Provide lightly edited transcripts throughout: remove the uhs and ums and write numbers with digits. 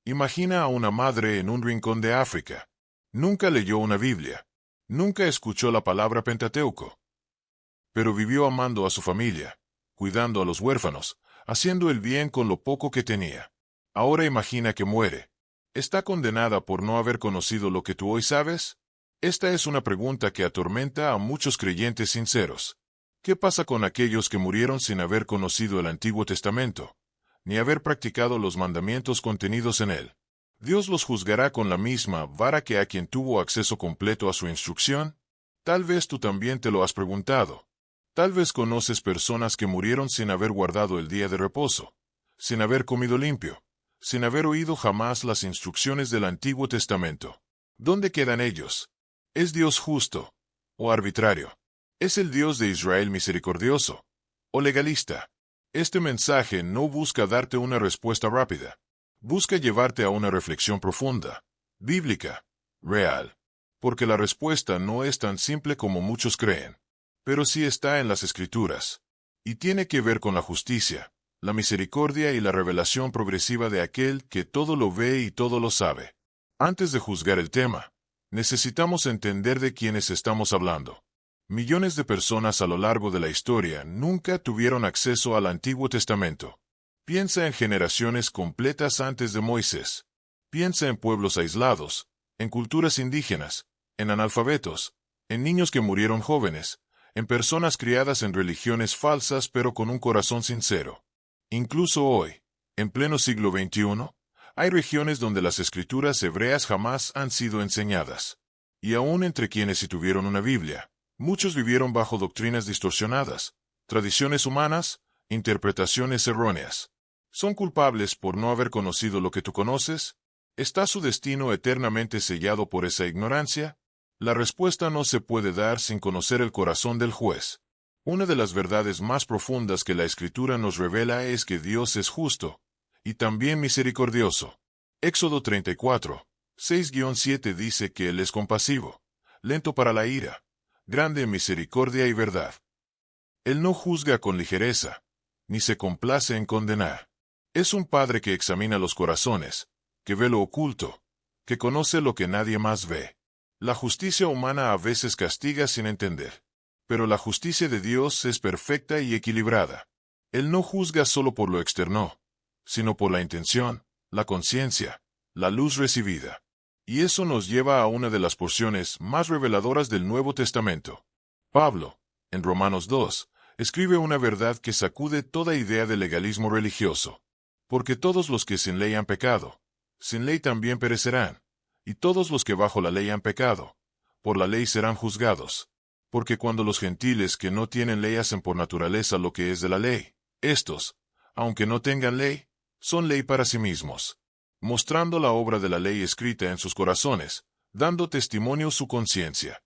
Imagina a una madre en un rincón de África. Nunca leyó una Biblia. Nunca escuchó la palabra Pentateuco. Pero vivió amando a su familia, cuidando a los huérfanos, haciendo el bien con lo poco que tenía. Ahora imagina que muere. ¿Está condenada por no haber conocido lo que tú hoy sabes? Esta es una pregunta que atormenta a muchos creyentes sinceros. ¿Qué pasa con aquellos que murieron sin haber conocido el Antiguo Testamento, ni haber practicado los mandamientos contenidos en él? ¿Dios los juzgará con la misma vara que a quien tuvo acceso completo a su instrucción? Tal vez tú también te lo has preguntado. Tal vez conoces personas que murieron sin haber guardado el día de reposo, sin haber comido limpio, sin haber oído jamás las instrucciones del Antiguo Testamento. ¿Dónde quedan ellos? ¿Es Dios justo o arbitrario? ¿Es el Dios de Israel misericordioso o legalista? Este mensaje no busca darte una respuesta rápida. Busca llevarte a una reflexión profunda, bíblica, real. Porque la respuesta no es tan simple como muchos creen. Pero sí está en las Escrituras. Y tiene que ver con la justicia, la misericordia y la revelación progresiva de aquel que todo lo ve y todo lo sabe. Antes de juzgar el tema, necesitamos entender de quiénes estamos hablando. Millones de personas a lo largo de la historia nunca tuvieron acceso al Antiguo Testamento. Piensa en generaciones completas antes de Moisés. Piensa en pueblos aislados, en culturas indígenas, en analfabetos, en niños que murieron jóvenes, en personas criadas en religiones falsas pero con un corazón sincero. Incluso hoy, en pleno siglo XXI, hay regiones donde las escrituras hebreas jamás han sido enseñadas. Y aún entre quienes sí tuvieron una Biblia, muchos vivieron bajo doctrinas distorsionadas, tradiciones humanas, interpretaciones erróneas. ¿Son culpables por no haber conocido lo que tú conoces? ¿Está su destino eternamente sellado por esa ignorancia? La respuesta no se puede dar sin conocer el corazón del juez. Una de las verdades más profundas que la Escritura nos revela es que Dios es justo, y también misericordioso. Éxodo 34, 6-7 dice que Él es compasivo, lento para la ira, grande en misericordia y verdad. Él no juzga con ligereza, ni se complace en condenar. Es un Padre que examina los corazones, que ve lo oculto, que conoce lo que nadie más ve. La justicia humana a veces castiga sin entender, pero la justicia de Dios es perfecta y equilibrada. Él no juzga solo por lo externo, sino por la intención, la conciencia, la luz recibida. Y eso nos lleva a una de las porciones más reveladoras del Nuevo Testamento. Pablo, en Romanos 2, escribe una verdad que sacude toda idea de legalismo religioso. Porque todos los que sin ley han pecado, sin ley también perecerán, y todos los que bajo la ley han pecado, por la ley serán juzgados. Porque cuando los gentiles que no tienen ley hacen por naturaleza lo que es de la ley, estos, aunque no tengan ley, son ley para sí mismos, mostrando la obra de la ley escrita en sus corazones, dando testimonio su conciencia.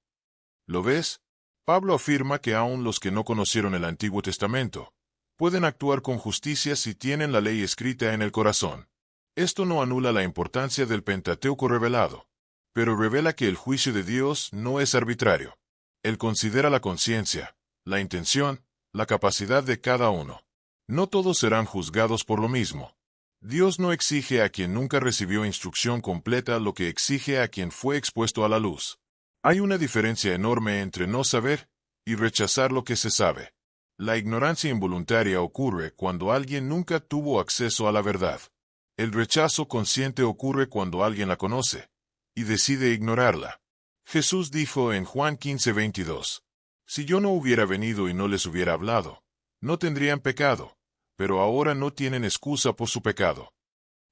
¿Lo ves? Pablo afirma que aun los que no conocieron el Antiguo Testamento pueden actuar con justicia si tienen la ley escrita en el corazón. Esto no anula la importancia del Pentateuco revelado, pero revela que el juicio de Dios no es arbitrario. Él considera la conciencia, la intención, la capacidad de cada uno. No todos serán juzgados por lo mismo. Dios no exige a quien nunca recibió instrucción completa lo que exige a quien fue expuesto a la luz. Hay una diferencia enorme entre no saber y rechazar lo que se sabe. La ignorancia involuntaria ocurre cuando alguien nunca tuvo acceso a la verdad. El rechazo consciente ocurre cuando alguien la conoce y decide ignorarla. Jesús dijo en Juan 15:22, si yo no hubiera venido y no les hubiera hablado, no tendrían pecado, pero ahora no tienen excusa por su pecado.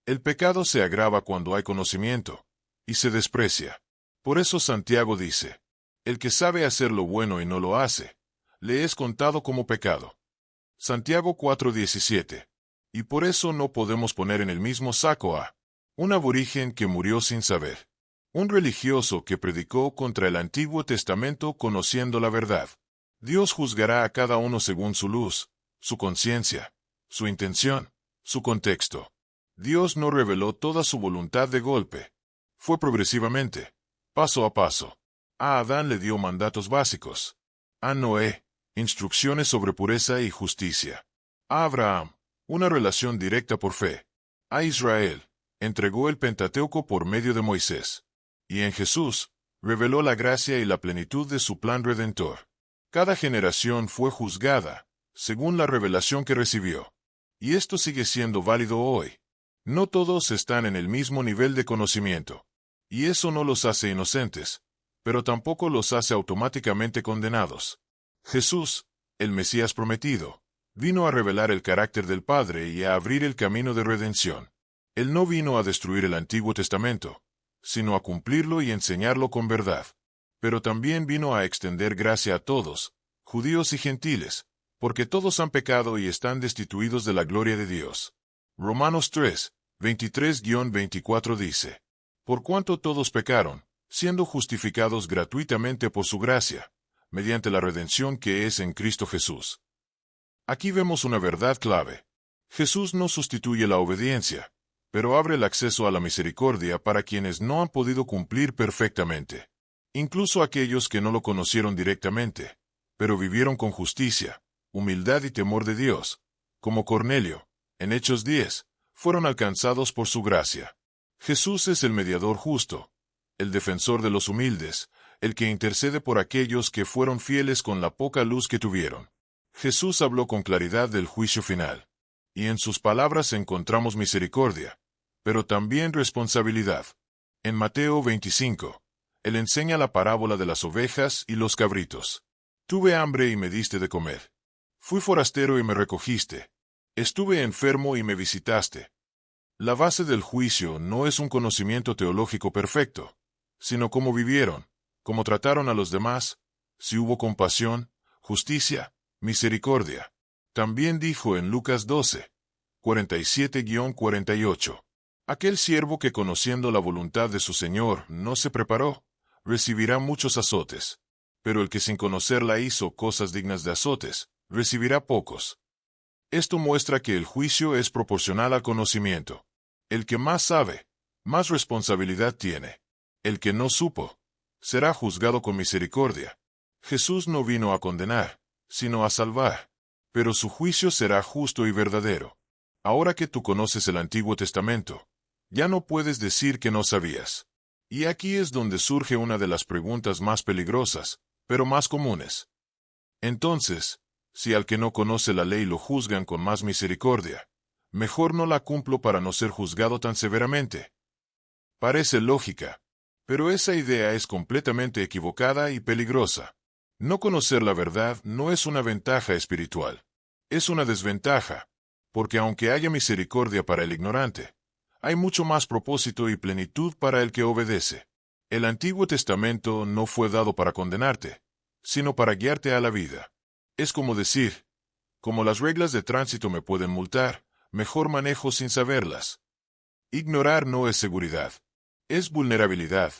El pecado se agrava cuando hay conocimiento y se desprecia. Por eso Santiago dice, el que sabe hacer lo bueno y no lo hace, le es contado como pecado. Santiago 4:17. Y por eso no podemos poner en el mismo saco a un aborigen que murió sin saber, un religioso que predicó contra el Antiguo Testamento conociendo la verdad. Dios juzgará a cada uno según su luz, su conciencia, su intención, su contexto. Dios no reveló toda su voluntad de golpe. Fue progresivamente, paso a paso. A Adán le dio mandatos básicos. A Noé, instrucciones sobre pureza y justicia. A Abraham, una relación directa por fe. A Israel, entregó el Pentateuco por medio de Moisés. Y en Jesús, reveló la gracia y la plenitud de su plan redentor. Cada generación fue juzgada, según la revelación que recibió. Y esto sigue siendo válido hoy. No todos están en el mismo nivel de conocimiento. Y eso no los hace inocentes, pero tampoco los hace automáticamente condenados. Jesús, el Mesías prometido, vino a revelar el carácter del Padre y a abrir el camino de redención. Él no vino a destruir el Antiguo Testamento, sino a cumplirlo y enseñarlo con verdad. Pero también vino a extender gracia a todos, judíos y gentiles, porque todos han pecado y están destituidos de la gloria de Dios. Romanos 3, 23-24 dice: Por cuanto todos pecaron, siendo justificados gratuitamente por su gracia, mediante la redención que es en Cristo Jesús. Aquí vemos una verdad clave. Jesús no sustituye la obediencia, pero abre el acceso a la misericordia para quienes no han podido cumplir perfectamente. Incluso aquellos que no lo conocieron directamente, pero vivieron con justicia, humildad y temor de Dios, como Cornelio, en Hechos 10, fueron alcanzados por su gracia. Jesús es el mediador justo, el defensor de los humildes, el que intercede por aquellos que fueron fieles con la poca luz que tuvieron. Jesús habló con claridad del juicio final. Y en sus palabras encontramos misericordia, pero también responsabilidad. En Mateo 25, Él enseña la parábola de las ovejas y los cabritos. Tuve hambre y me diste de comer. Fui forastero y me recogiste. Estuve enfermo y me visitaste. La base del juicio no es un conocimiento teológico perfecto, sino cómo vivieron, cómo trataron a los demás, si hubo compasión, justicia, misericordia. También dijo en Lucas 12, 47-48, aquel siervo que conociendo la voluntad de su Señor no se preparó, recibirá muchos azotes, pero el que sin conocerla hizo cosas dignas de azotes, recibirá pocos. Esto muestra que el juicio es proporcional al conocimiento. El que más sabe, más responsabilidad tiene. El que no supo, será juzgado con misericordia. Jesús no vino a condenar, sino a salvar. Pero su juicio será justo y verdadero. Ahora que tú conoces el Antiguo Testamento, ya no puedes decir que no sabías. Y aquí es donde surge una de las preguntas más peligrosas, pero más comunes. Entonces, si al que no conoce la ley lo juzgan con más misericordia, mejor no la cumplo para no ser juzgado tan severamente. Parece lógica, pero esa idea es completamente equivocada y peligrosa. No conocer la verdad no es una ventaja espiritual. Es una desventaja, porque aunque haya misericordia para el ignorante, hay mucho más propósito y plenitud para el que obedece. El Antiguo Testamento no fue dado para condenarte, sino para guiarte a la vida. Es como decir, como las reglas de tránsito me pueden multar, mejor manejo sin saberlas. Ignorar no es seguridad, es vulnerabilidad.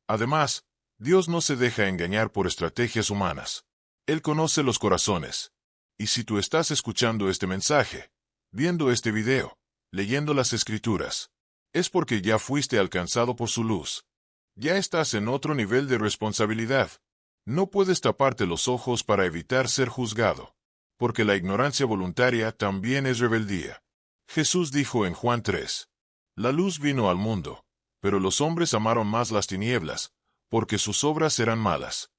Además, Dios no se deja engañar por estrategias humanas. Él conoce los corazones. Y si tú estás escuchando este mensaje, viendo este video, leyendo las Escrituras, es porque ya fuiste alcanzado por su luz. Ya estás en otro nivel de responsabilidad. No puedes taparte los ojos para evitar ser juzgado, porque la ignorancia voluntaria también es rebeldía. Jesús dijo en Juan 3, la luz vino al mundo, pero los hombres amaron más las tinieblas, porque sus obras eran malas.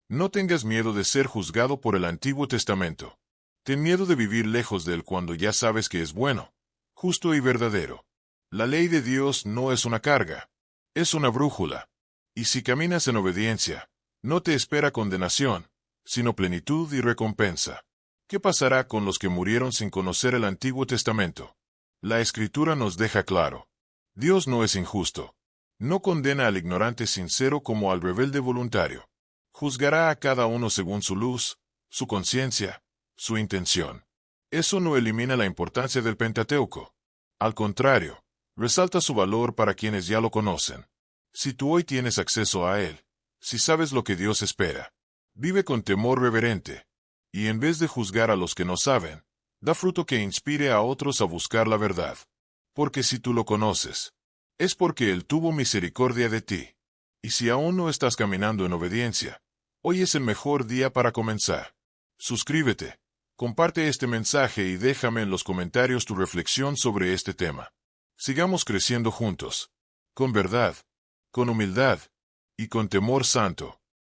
No tengas miedo de ser juzgado por el Antiguo Testamento. Ten miedo de vivir lejos de él cuando ya sabes que es bueno, justo y verdadero. La ley de Dios no es una carga, es una brújula. Y si caminas en obediencia, no te espera condenación, sino plenitud y recompensa. ¿Qué pasará con los que murieron sin conocer el Antiguo Testamento? La Escritura nos deja claro. Dios no es injusto. No condena al ignorante sincero como al rebelde voluntario. Juzgará a cada uno según su luz, su conciencia, su intención. Eso no elimina la importancia del Pentateuco. Al contrario, resalta su valor para quienes ya lo conocen. Si tú hoy tienes acceso a él, si sabes lo que Dios espera, vive con temor reverente, y en vez de juzgar a los que no saben, da fruto que inspire a otros a buscar la verdad. Porque si tú lo conoces, es porque Él tuvo misericordia de ti. Y si aún no estás caminando en obediencia, hoy es el mejor día para comenzar. Suscríbete, comparte este mensaje y déjame en los comentarios tu reflexión sobre este tema. Sigamos creciendo juntos, con verdad, con humildad y con temor santo.